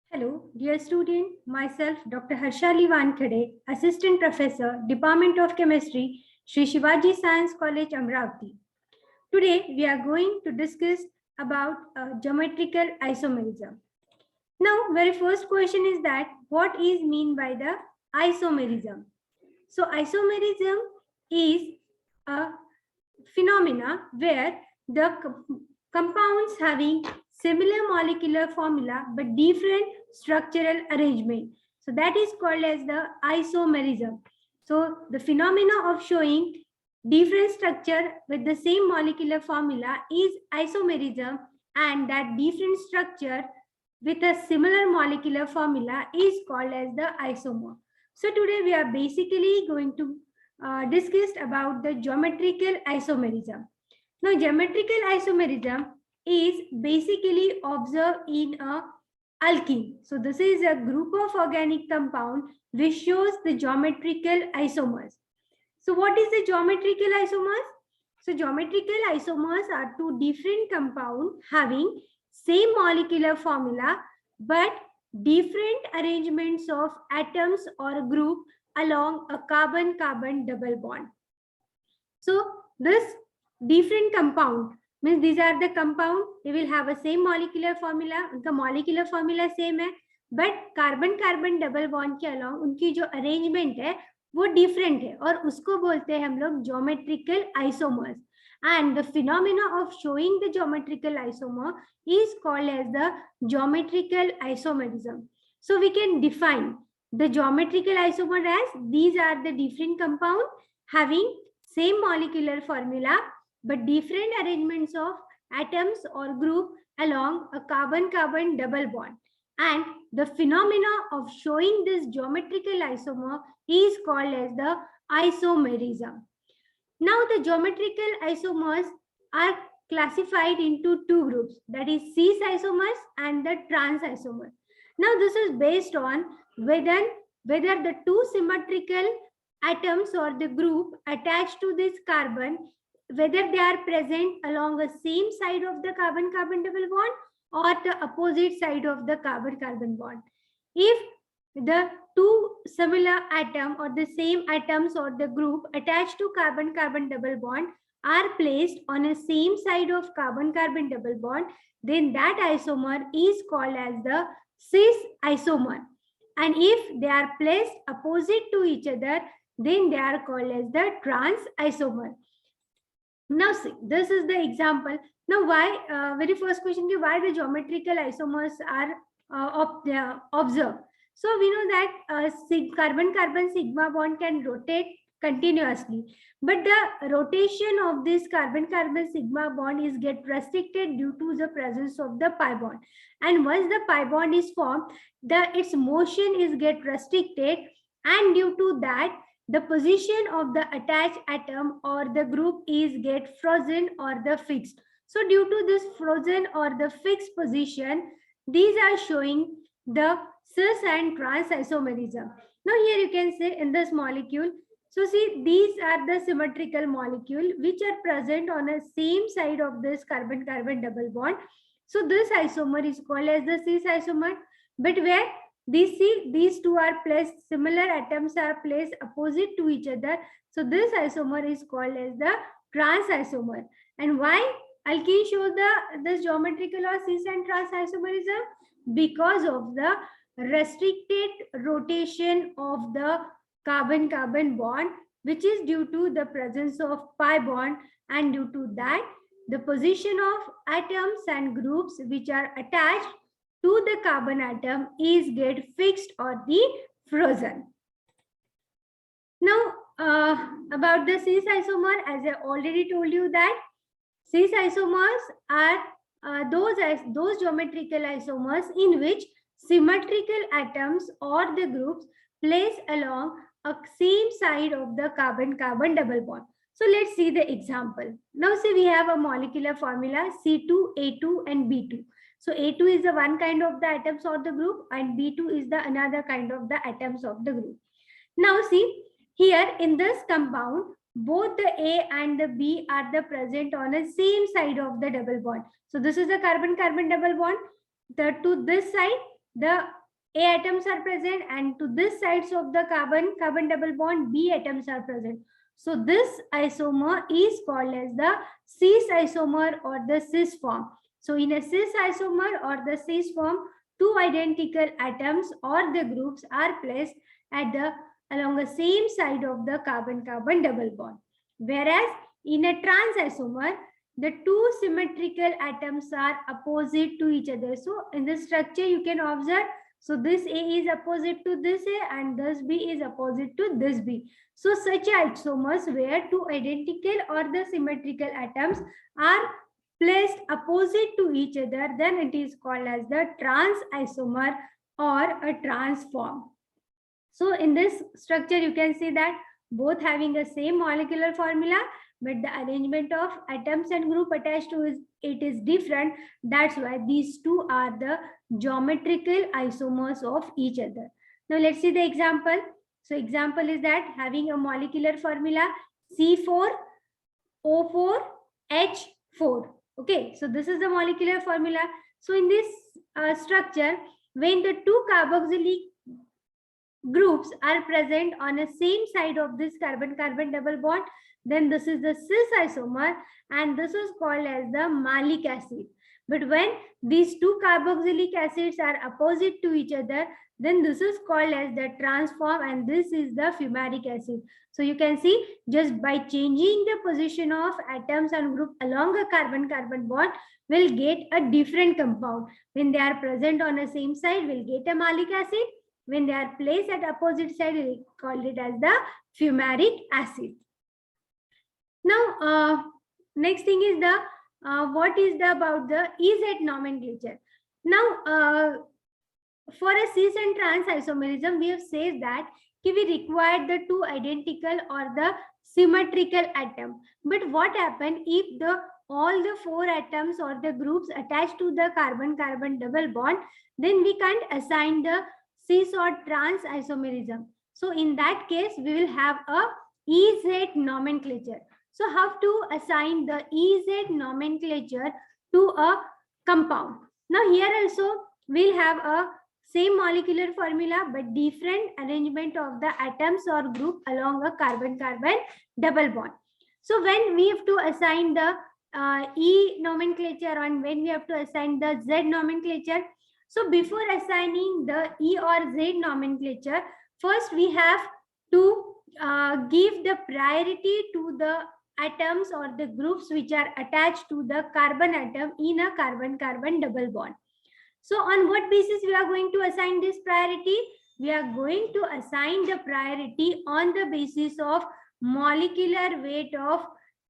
Hello, dear student. Myself, Dr. Harshali Wankhede, Assistant Professor, Department of Chemistry, Sri Shivaji Science College, Amravati. Today, we are going to discuss about geometrical isomerism. Now, very first question is that what is mean by the isomerism? So, isomerism is a phenomena where the compounds having similar molecular formula but different structural arrangement. So that is called as the isomerism. So the phenomena of showing different structure with the same molecular formula is isomerism, and that different structure with a similar molecular formula is called as the isomer. So today we are basically going to discuss about the geometrical isomerism. Now, geometrical isomerism is basically observed in a alkene. So, this is a group of organic compound which shows the geometrical isomers. So, what is the geometrical isomers? So, geometrical isomers are two different compounds having same molecular formula but different arrangements of atoms or group along a carbon-carbon double bond. So, this different compound means these are the compound, they will have a same molecular formula, उनका molecular formula same है, but carbon carbon double bond के along उनकी जो arrangement है वो different है और उसको बोलते हैं हम लोग geometrical isomers. And the phenomena of showing the geometrical isomer is called as the geometrical isomerism. So we can define the geometrical isomer as these are the different compound having same molecular formula but different arrangements of atoms or group along a carbon-carbon double bond. And the phenomena of showing this geometrical isomer is called as the isomerism. Now the geometrical isomers are classified into two groups, that is cis isomers and the trans isomers. Now this is based on whether the two symmetrical atoms or the group attached to this carbon, whether they are present along the same side of the carbon-carbon double bond or the opposite side of the carbon-carbon bond. If the two similar atom or the same atoms or the group attached to carbon-carbon double bond are placed on a same side of carbon-carbon double bond, then that isomer is called as the cis isomer. And if they are placed opposite to each other, then they are called as the trans isomer. Now see, this is the example. Now why, very first question, why the geometrical isomers are observed? So we know that carbon-carbon sigma bond can rotate continuously, but the rotation of this carbon-carbon sigma bond is get restricted due to the presence of the pi bond. And once the pi bond is formed, its motion is get restricted, and due to that, the position of the attached atom or the group is get frozen or the fixed. So due to this frozen or the fixed position, these are showing the cis and trans isomerism. Now here you can say in this molecule, so see these are the symmetrical molecule which are present on a same side of this carbon-carbon double bond. So this isomer is called as the cis isomer, but where these two are placed, similar atoms are placed opposite to each other. So this isomer is called as the trans isomer. And why alkene shows this geometrical or cis and trans isomerism? Because of the restricted rotation of the carbon-carbon bond, which is due to the presence of pi bond, and due to that, the position of atoms and groups which are attached to the carbon atom is get fixed or the frozen. Now, about the cis isomer, as I already told you that cis isomers are those geometrical isomers in which symmetrical atoms or the groups placed along a same side of the carbon-carbon double bond. So let's see the example. Now see, we have a molecular formula C2, A2 and B2. So A2 is the one kind of the atoms or the group, and B2 is the another kind of the atoms of the group. Now see, here in this compound, both the A and the B are the present on the same side of the double bond. So this is the carbon-carbon double bond. To this side, the A atoms are present, and to this sides of the carbon double bond, B atoms are present. So this isomer is called as the cis isomer or the cis form. So in a cis isomer or the cis form, two identical atoms or the groups are placed at the along the same side of the carbon-carbon double bond. Whereas in a trans isomer, the two symmetrical atoms are opposite to each other. So in this structure, you can observe, so this A is opposite to this A and this B is opposite to this B. So such isomers where two identical or the symmetrical atoms are placed opposite to each other, then it is called as the trans isomer or a trans form. So in this structure, you can see that both having the same molecular formula, but the arrangement of atoms and group attached to it is different. That's why these two are the geometrical isomers of each other. Now let's see the example. So example is that having a molecular formula C4O4H4. Okay, so this is the molecular formula. So in this structure, when the two carboxylic groups are present on the same side of this carbon-carbon double bond, then this is the cis isomer and this is called as the malic acid. But when these two carboxylic acids are opposite to each other, then this is called as the trans form and this is the fumaric acid. So you can see just by changing the position of atoms and group along a carbon-carbon bond, we'll get a different compound. When they are present on the same side, we'll get a malic acid. When they are placed at opposite side, we call it as the fumaric acid. Now, next thing is the what is the about the EZ nomenclature. Now, for a cis and trans isomerism, we have said that we require the two identical or the symmetrical atom. But what happens if all the four atoms or the groups attached to the carbon-carbon double bond? Then we can't assign the cis or trans isomerism. So in that case, we will have a EZ nomenclature. So how to assign the EZ nomenclature to a compound? Now here also we'll have a same molecular formula but different arrangement of the atoms or group along a carbon-carbon double bond. So when we have to assign the E nomenclature and when we have to assign the Z nomenclature, so before assigning the E or Z nomenclature, first we have to give the priority to the atoms or the groups which are attached to the carbon atom in a carbon-carbon double bond. So on what basis we are going to assign this priority? We are going to assign the priority on the basis of molecular weight of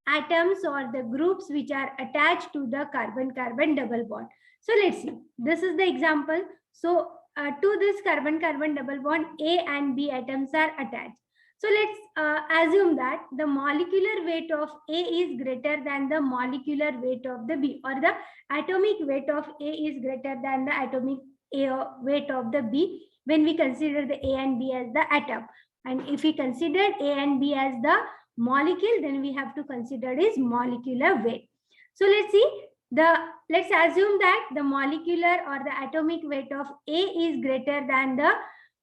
atoms or the groups which are attached to the carbon-carbon double bond. So let's see, this is the example. So to this carbon-carbon double bond, A and B atoms are attached. So let's assume that the molecular weight of A is greater than the molecular weight of the B, or the atomic weight of A is greater than the atomic weight of the B when we consider the A and B as the atom. And if we consider A and B as the molecule, then we have to consider its molecular weight. So let's see, let's assume that the molecular or the atomic weight of A is greater than the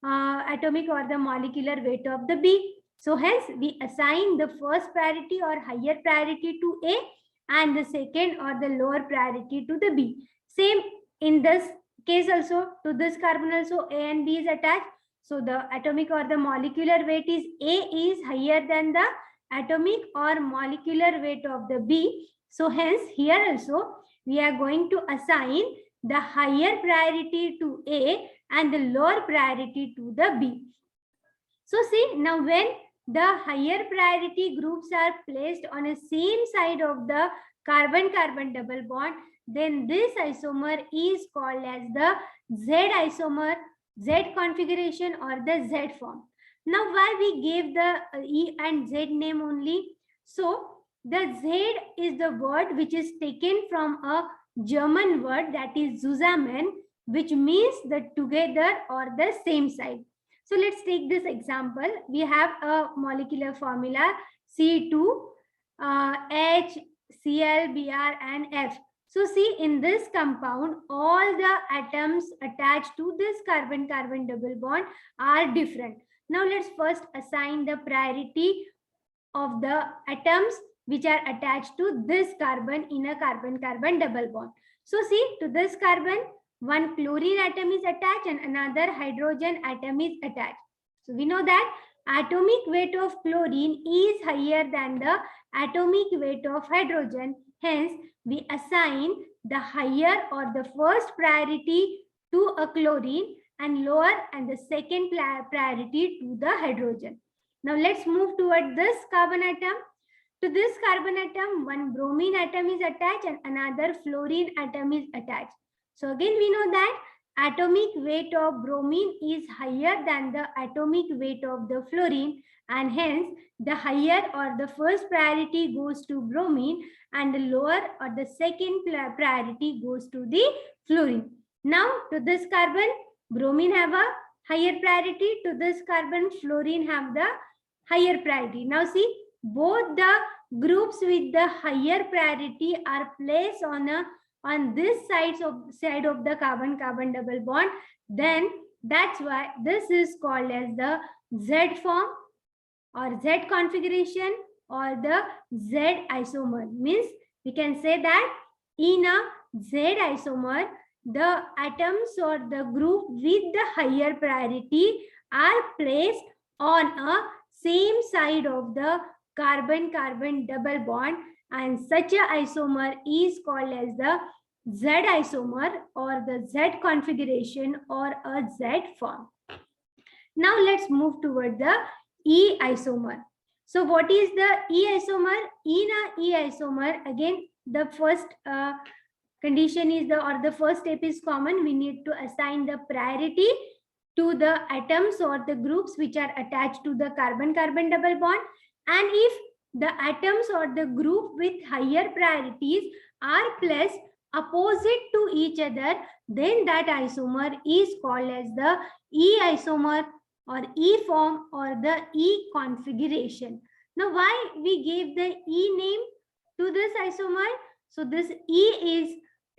atomic or the molecular weight of the B. So hence we assign the first priority or higher priority to A and the second or the lower priority to the B. Same in this case also, to this carbon also A and B is attached. So the atomic or the molecular weight is A is higher than the atomic or molecular weight of the B. So hence here also we are going to assign the higher priority to A and the lower priority to the B. So see, now when the higher priority groups are placed on the same side of the carbon-carbon double bond, then this isomer is called as the Z isomer, Z configuration or the Z form. Now why we gave the E and Z name only? So the Z is the word which is taken from a German word, that is zusammen, which means the together or the same side. So let's take this example. We have a molecular formula C2, H, Cl, Br and F. So see, in this compound, all the atoms attached to this carbon-carbon double bond are different. Now let's first assign the priority of the atoms which are attached to this carbon in a carbon-carbon double bond. So see, to this carbon, one chlorine atom is attached and another hydrogen atom is attached. So we know that atomic weight of chlorine is higher than the atomic weight of hydrogen. Hence, we assign the higher or the first priority to a chlorine and lower and the second priority to the hydrogen. Now let's move toward this carbon atom. To this carbon atom, one bromine atom is attached and another fluorine atom is attached. So again, we know that atomic weight of bromine is higher than the atomic weight of the fluorine, and hence the higher or the first priority goes to bromine and the lower or the second priority goes to the fluorine. Now to this carbon, bromine have a higher priority. To this carbon, fluorine have the higher priority. Now see, both the groups with the higher priority are placed on this side of the carbon-carbon double bond. Then that's why this is called as the Z form or Z configuration or the Z isomer. Means we can say that in a Z isomer, the atoms or the group with the higher priority are placed on a same side of the carbon-carbon double bond, and such a isomer is called as the Z isomer or the Z configuration or a Z form. Now let's move toward the E isomer. So what is the E isomer? In a E isomer, again the first condition is the first step is common. We need to assign the priority to the atoms or the groups which are attached to the carbon-carbon double bond. And if the atoms or the group with higher priorities are placed opposite to each other, then that isomer is called as the E isomer or E form or the E configuration. Now, why we gave the E name to this isomer? So this E is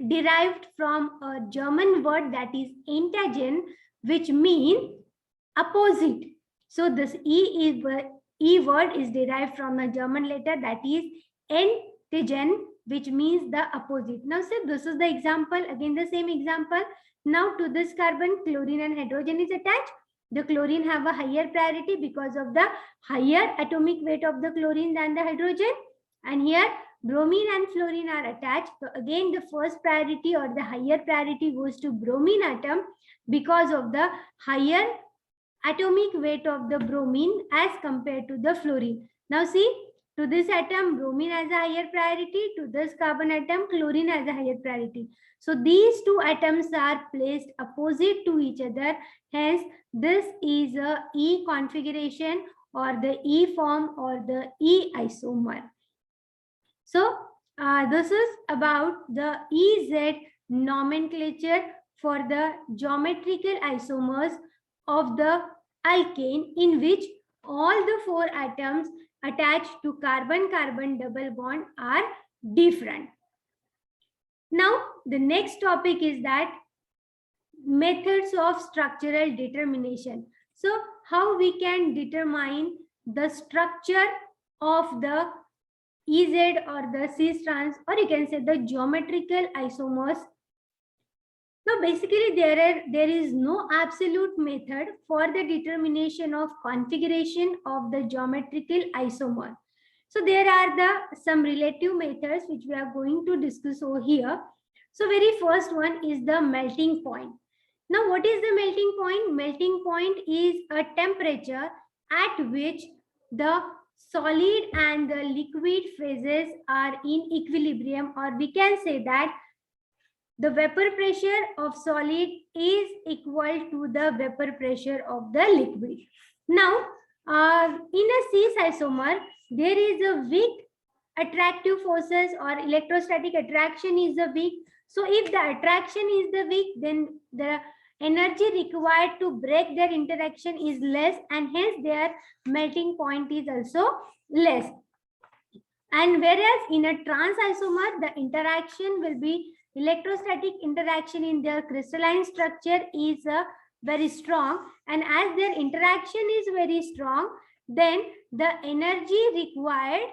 derived from a German word that is antigen, which means opposite. So this E word is derived from a German letter that is antigen, which means the opposite. Now, see, this is the example. Again, the same example. Now, to this carbon, chlorine and hydrogen is attached. The chlorine have a higher priority because of the higher atomic weight of the chlorine than the hydrogen. And here, bromine and fluorine are attached. So again, the first priority or the higher priority goes to bromine atom because of the higher atomic weight of the bromine as compared to the fluorine. Now see, to this atom, bromine has a higher priority. To this carbon atom, chlorine has a higher priority. So these two atoms are placed opposite to each other. Hence, this is a E configuration or the E form or the E isomer. So this is about the EZ nomenclature for the geometrical isomers of the alkane, in which all the four atoms attached to carbon-carbon double bond are different. Now, the next topic is that methods of structural determination. So, how we can determine the structure of the EZ or the cis trans, or you can say the geometrical isomers. Now, basically, there is no absolute method for the determination of configuration of the geometrical isomer. So, there are some relative methods which we are going to discuss over here. So, very first one is the melting point. Now, what is the melting point? Melting point is a temperature at which the solid and the liquid phases are in equilibrium, or we can say that the vapor pressure of solid is equal to the vapor pressure of the liquid. Now, in a cis isomer, there is a weak attractive forces or electrostatic attraction is the weak. So, if the attraction is the weak, then the energy required to break their interaction is less, and hence their melting point is also less. And whereas in a trans isomer, the interaction will be electrostatic interaction in their crystalline structure is very strong, and as their interaction is very strong, then the energy required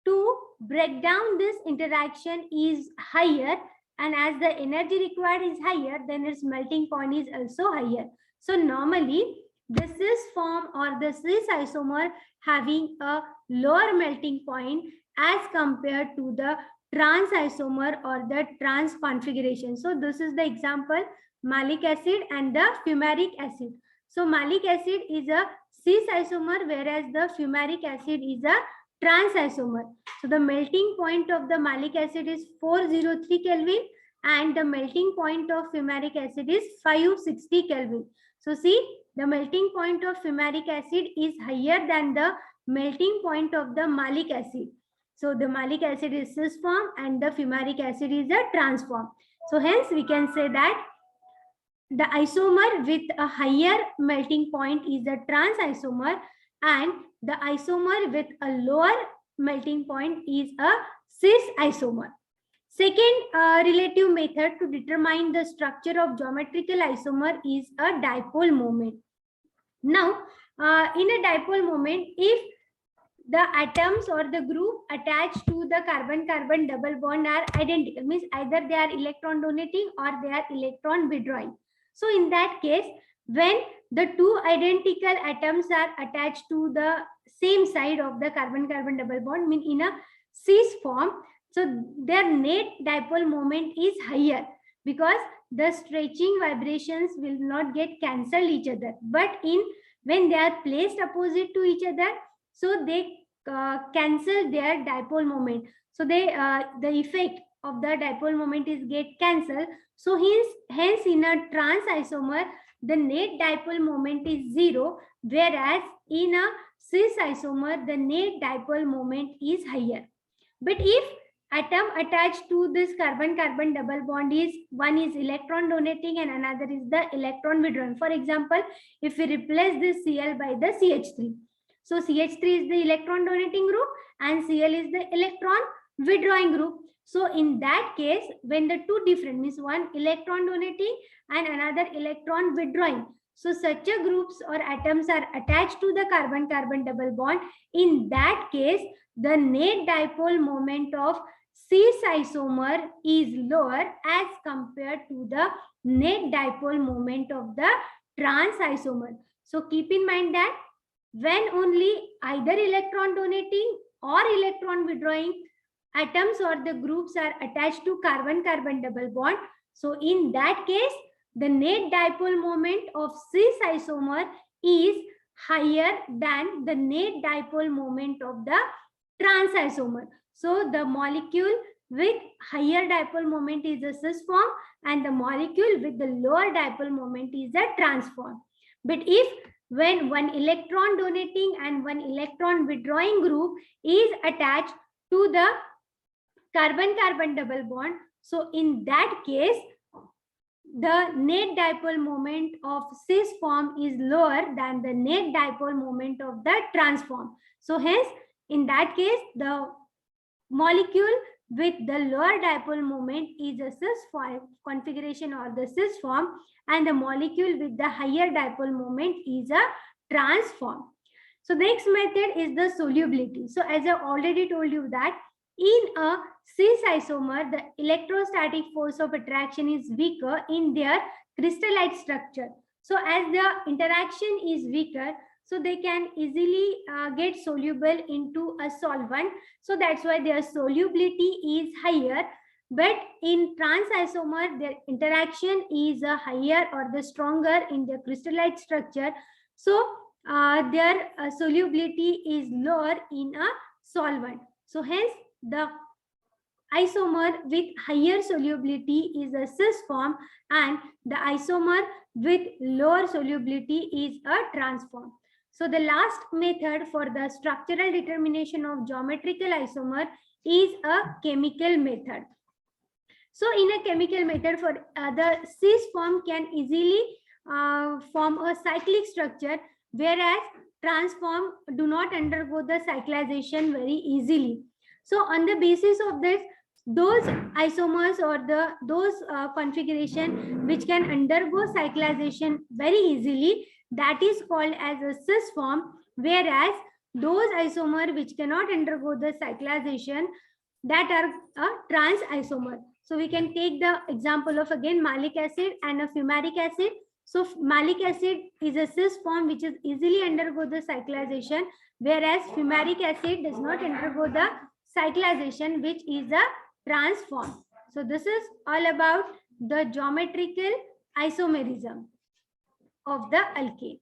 to break down this interaction is higher, and as the energy required is higher, then its melting point is also higher. So normally the cis form or the cis isomer having a lower melting point as compared to the trans isomer or the trans configuration. So this is the example, malic acid and the fumaric acid. So malic acid is a cis isomer, whereas the fumaric acid is a trans isomer. So the melting point of the malic acid is 403 Kelvin and the melting point of fumaric acid is 560 Kelvin. So see, the melting point of fumaric acid is higher than the melting point of the malic acid. So the malic acid is cis form and the fumaric acid is a trans form. So hence we can say that the isomer with a higher melting point is a trans isomer, and the isomer with a lower melting point is a cis isomer. Second relative method to determine the structure of geometrical isomer is a dipole moment. Now, in a dipole moment, if the atoms or the group attached to the carbon-carbon double bond are identical, means either they are electron donating or they are electron withdrawing. So in that case, when the two identical atoms are attached to the same side of the carbon-carbon double bond, mean in a cis form, so their net dipole moment is higher because the stretching vibrations will not get cancelled each other. But when they are placed opposite to each other, so they cancel their dipole moment. So they the effect of the dipole moment is get cancelled. So hence in a trans isomer, the net dipole moment is 0, whereas in a cis isomer, the net dipole moment is higher. But if atom attached to this carbon-carbon double bond is, one is electron donating and another is the electron withdrawing. For example, if we replace this Cl by the CH3. So CH3 is the electron donating group and Cl is the electron withdrawing group. So in that case, when the two different, means one electron donating and another electron withdrawing, so such a groups or atoms are attached to the carbon-carbon double bond, in that case, the net dipole moment of cis isomer is lower as compared to the net dipole moment of the trans isomer. So keep in mind that when only either electron donating or electron withdrawing atoms or the groups are attached to carbon-carbon double bond, so in that case, the net dipole moment of cis isomer is higher than the net dipole moment of the trans isomer. So the molecule with higher dipole moment is a cis form and the molecule with the lower dipole moment is a trans form. But if when one electron donating and one electron withdrawing group is attached to the carbon-carbon double bond, so in that case, the net dipole moment of cis form is lower than the net dipole moment of the trans form. So hence, in that case, the molecule with the lower dipole moment is a cis configuration or the cis form, and the molecule with the higher dipole moment is a trans form. So next method is the solubility. So as I already told you that in a cis isomer, the electrostatic force of attraction is weaker in their crystallite structure. So as the interaction is weaker, so they can easily get soluble into a solvent. So that's why their solubility is higher. But in trans isomer, their interaction is higher or the stronger in the crystallite structure. So their solubility is lower in a solvent. So hence the isomer with higher solubility is a cis form and the isomer with lower solubility is a trans form. So the last method for the structural determination of geometrical isomer is a chemical method. So in a chemical method, for the cis form can easily form a cyclic structure, whereas trans form do not undergo the cyclization very easily. So on the basis of this, those isomers or those configuration which can undergo cyclization very easily, that is called as a cis form, whereas those isomer which cannot undergo the cyclization, that are a trans isomer. So we can take the example of again malic acid and a fumaric acid. So malic acid is a cis form which is easily undergo the cyclization, whereas fumaric acid does not undergo the cyclization, which is a trans form. So this is all about the geometrical isomerism of the alkane.